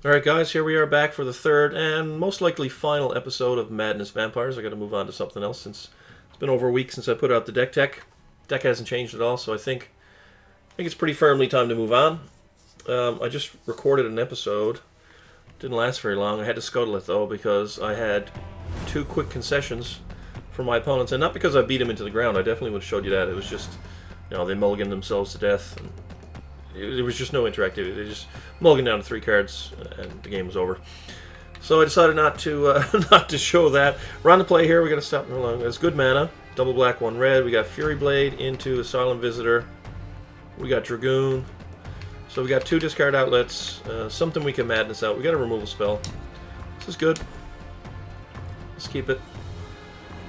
Alright guys, here we are back for the third and most likely final episode of Madness Vampires. I gotta move on to something else since it's been over a week since I put out the deck tech. Deck hasn't changed at all, so I think it's pretty firmly time to move on. I just recorded an episode. Didn't last very long. I had to scuttle it though because I had two quick concessions from my opponents, and not because I beat them into the ground. I definitely would have showed you that. It was just, they mulliganed themselves to death. And there was just no interactivity. They just mulliganed down to 3 cards, and the game was over. So I decided not to not to show that. We're on the play here. We got to stop along. It's good mana. Double black, 1 red. We got Fury Blade into Asylum Visitor. We got Dragoon. So we got 2 discard outlets. Something we can madness out. We got a removal spell. This is good. Let's keep it.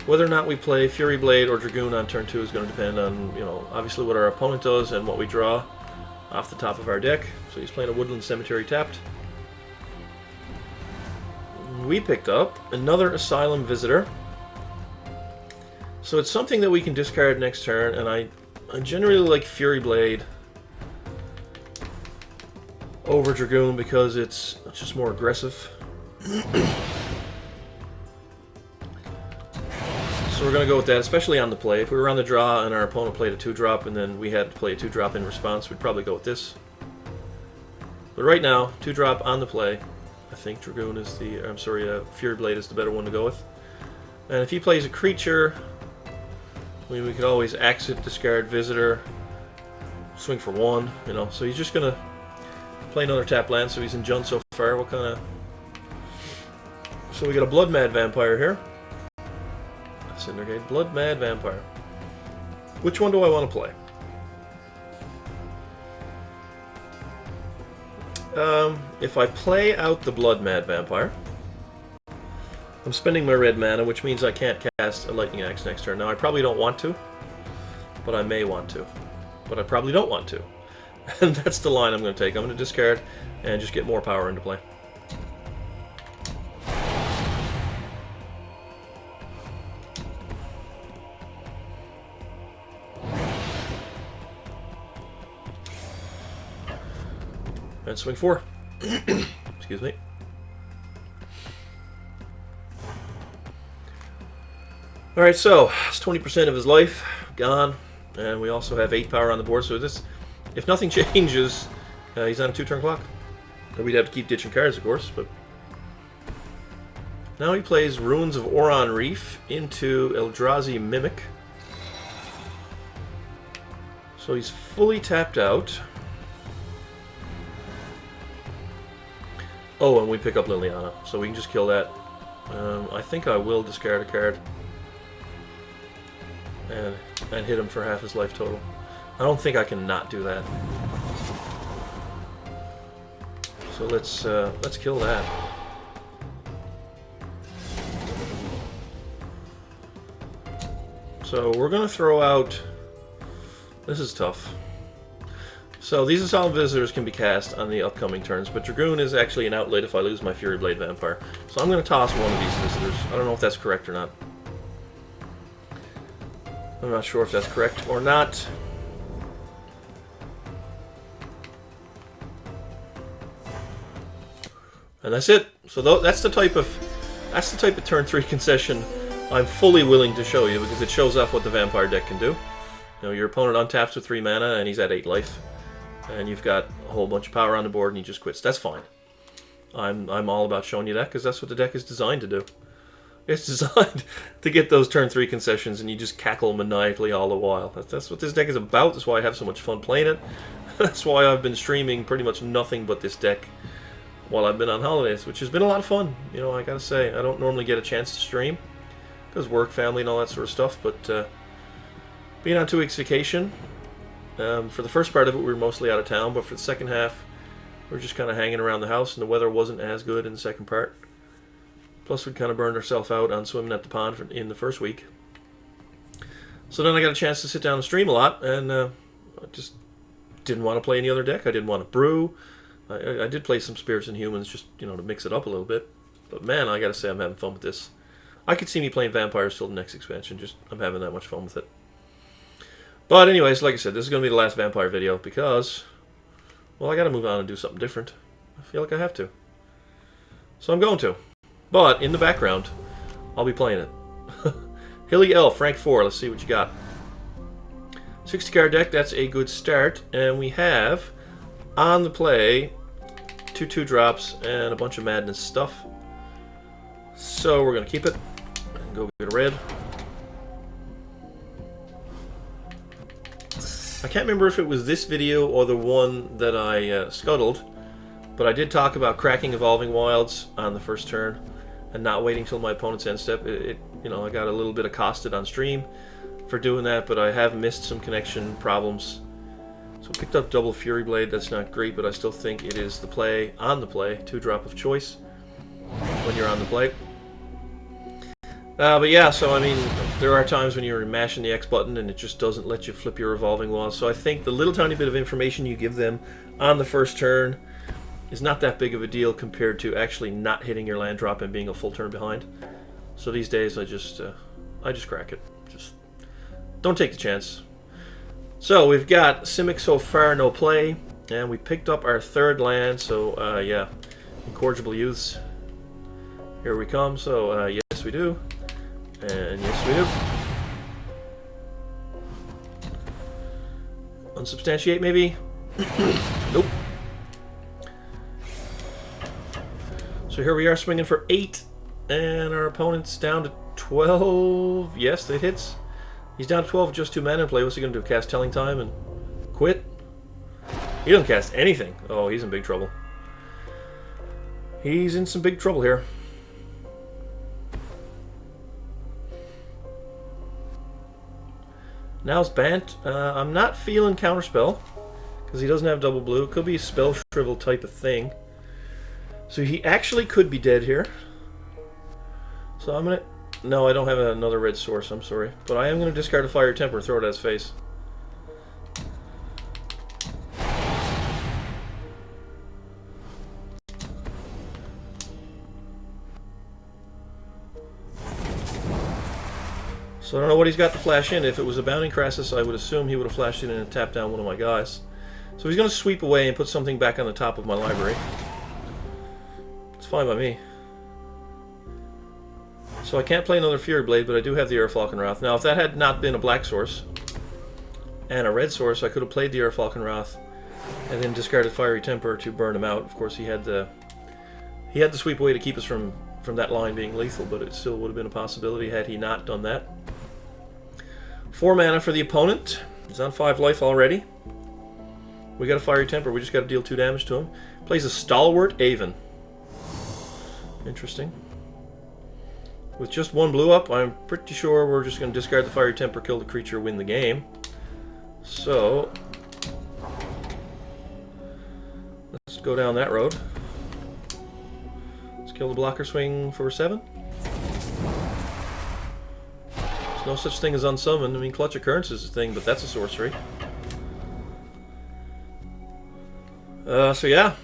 Whether or not we play Fury Blade or Dragoon on turn 2 is going to depend on, obviously what our opponent does and what we draw off the top of our deck. So he's playing a Woodland Cemetery tapped. We picked up another Asylum Visitor. So it's something that we can discard next turn, and I generally like Fury Blade over Dragoon because it's just more aggressive. So we're going to go with that, especially on the play. If we were on the draw and our opponent played a 2-drop and then we had to play a 2-drop in response, we'd probably go with this. But right now, 2-drop on the play. I think Dragoon is Fury Blade is the better one to go with. And if he plays a creature, we could always exit, discard Visitor, swing for 1, So he's just going to play another tap land, so he's in Jund so far. What kind of... So we got a Blood Mad Vampire here. Syndicate, Blood Mad Vampire. Which one do I want to play? If I play out the Blood Mad Vampire, I'm spending my red mana, which means I can't cast a Lightning Axe next turn. Now, I probably don't want to, but I may want to. But I probably don't want to. And that's the line I'm going to take. I'm going to discard and just get more power into play. And swing 4. Excuse me. Alright, so it's 20% of his life gone, and we also have 8 power on the board, so this, if nothing changes, he's on a 2-turn clock. We'd have to keep ditching cards, of course, but now he plays Ruins of Oron Reef into Eldrazi Mimic. So he's fully tapped out. Oh, and we pick up Liliana, so we can just kill that. I think I will discard a card and hit him for half his life total. I don't think I can not do that. So let's kill that. So we're gonna throw out. This is tough. So these Asylum Visitors can be cast on the upcoming turns, but Dragoon is actually an outlet if I lose my Fury Blade Vampire. So I'm going to toss one of these Visitors. I don't know if that's correct or not. I'm not sure if that's correct or not. And that's it. So that's the type of turn 3 concession I'm fully willing to show you because it shows off what the Vampire deck can do. Your opponent untaps with 3 mana and he's at 8 life. And you've got a whole bunch of power on the board and he just quits. That's fine. I'm all about showing you that because that's what the deck is designed to do. It's designed to get those turn 3 concessions and you just cackle maniacally all the while. That's what this deck is about. That's why I have so much fun playing it. That's why I've been streaming pretty much nothing but this deck while I've been on holidays, which has been a lot of fun. I gotta say, I don't normally get a chance to stream because work, family, and all that sort of stuff, but being on 2 weeks vacation, for the first part of it, we were mostly out of town, but for the second half, we were just kind of hanging around the house, and the weather wasn't as good in the second part. Plus, we'd kind of burned ourselves out on swimming at the pond in the first week. So then I got a chance to sit down and stream a lot, and I just didn't want to play any other deck. I didn't want to brew. I did play some Spirits and Humans just, to mix it up a little bit. But man, I gotta say I'm having fun with this. I could see me playing Vampires till the next expansion. I'm having that much fun with it. But anyways, like I said, this is going to be the last Vampire video because, well, I got to move on and do something different. I feel like I have to. So I'm going to. But in the background, I'll be playing it. Hilly Elf, rank 4. Let's see what you got. 60 card deck, that's a good start. And we have on the play 2 drops and a bunch of madness stuff. So we're going to keep it and go get a red. I can't remember if it was this video or the one that I scuttled, but I did talk about cracking Evolving Wilds on the first turn and not waiting till my opponent's end step. You know, I got a little bit accosted on stream for doing that, but I have missed some connection problems. So I picked up double Fury Blade. That's not great, but I still think it is the play, on the play, 2-drop of choice when you're on the play. But yeah, so I mean, there are times when you're mashing the X button and it just doesn't let you flip your Evolving Wilds. So I think the little tiny bit of information you give them on the first turn is not that big of a deal compared to actually not hitting your land drop and being a full turn behind. So these days I just crack it. Just don't take the chance. So we've got Simic so far, no play, and we picked up our 3rd land. So yeah, Incorrigible Youths. Here we come. So yes we do. And yes, we do. Unsubstantiate, maybe? Nope. So here we are swinging for 8, and our opponent's down to 12. Yes, that hits. He's down to 12 with just 2 mana in play. What's he going to do? Cast Telling Time and quit? He doesn't cast anything. Oh, he's in big trouble. He's in some big trouble here. Now's Bant. I'm not feeling Counterspell because he doesn't have double blue. It could be a Spell Shrivel type of thing. So he actually could be dead here. So I'm gonna... No, I don't have another red source. I'm sorry. But I am going to discard a Fire Temper and throw it at his face. So I don't know what he's got to flash in. If it was a Bounding Crassus, I would assume he would have flashed in and tapped down one of my guys. So he's going to sweep away and put something back on the top of my library. It's fine by me. So I can't play another Fury Blade, but I do have the Aerofalcon Wrath. Now, if that had not been a black source and a red source, I could have played the Aerofalcon Wrath and then discarded Fiery Temper to burn him out. Of course, he had the sweep away to keep us from that line being lethal, but it still would have been a possibility had he not done that. 4 mana for the opponent. He's on 5 life already. We got a Fiery Temper. We just got to deal 2 damage to him. Plays a Stalwart Aven. Interesting. With just 1 blue up, I'm pretty sure we're just going to discard the Fiery Temper, kill the creature, win the game. So let's go down that road. Let's kill the blocker, swing for 7. There's no such thing as unsummoned. I mean, Clutch Occurrence is a thing, but that's a sorcery. So yeah.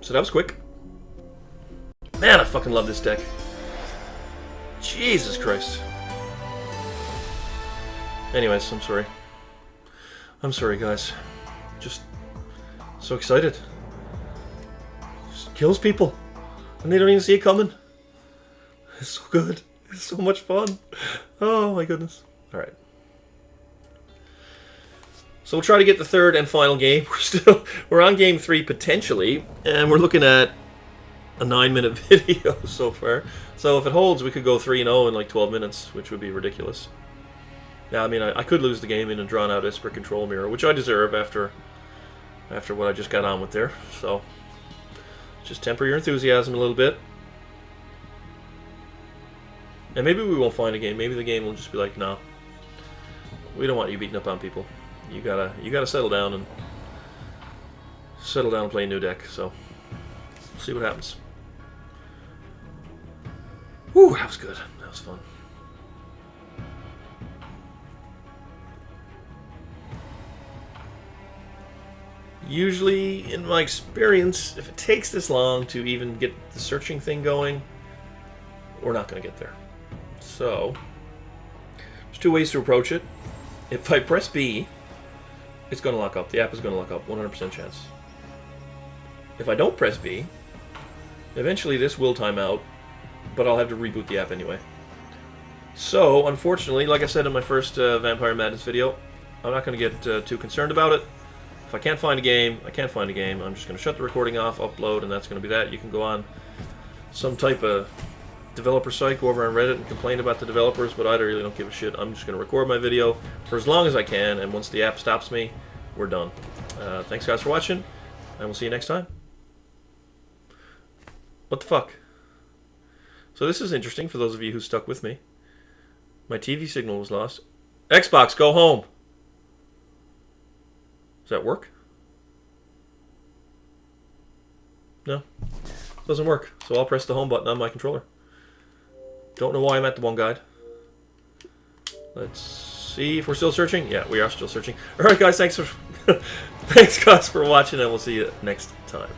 So that was quick. Man, I fucking love this deck. Jesus Christ. Anyways, I'm sorry. I'm sorry, guys. Just so excited. Just kills people. And they don't even see it coming. It's so good. It's so much fun. Oh my goodness. Alright. So we'll try to get the 3rd and final game. We're on game 3 potentially, and we're looking at a 9-minute video so far. So if it holds, we could go 3-0 in like 12 minutes, which would be ridiculous. Now, I mean, I could lose the game in a drawn-out Esper Control Mirror, which I deserve after what I just got on with there. So just temper your enthusiasm a little bit. And maybe we won't find a game. Maybe the game will just be like, no, we don't want you beating up on people. You gotta settle down and play a new deck. So we'll see what happens. Whew, that was good. That was fun. Usually, in my experience, if it takes this long to even get the searching thing going, we're not going to get there. So, there's 2 ways to approach it. If I press B, it's going to lock up. The app is going to lock up, 100% chance. If I don't press B, Eventually this will time out, but I'll have to reboot the app anyway. So, unfortunately, like I said in my first Vampire Madness video, I'm not going to get too concerned about it. If I can't find a game, I can't find a game. I'm just going to shut the recording off, upload, and that's going to be that. You can go on some type of developer site, go over on Reddit and complain about the developers, but I really don't give a shit. I'm just going to record my video for as long as I can, and once the app stops me, we're done. Thanks guys for watching, and we'll see you next time. What the fuck? So this is interesting for those of you who stuck with me. My TV signal was lost. Xbox, go home! Does that work? No. Doesn't work. So I'll press the home button on my controller. Don't know why I'm at the one guide. Let's see if we're still searching. Yeah, we are still searching. Alright guys, thanks guys for watching, and we'll see you next time.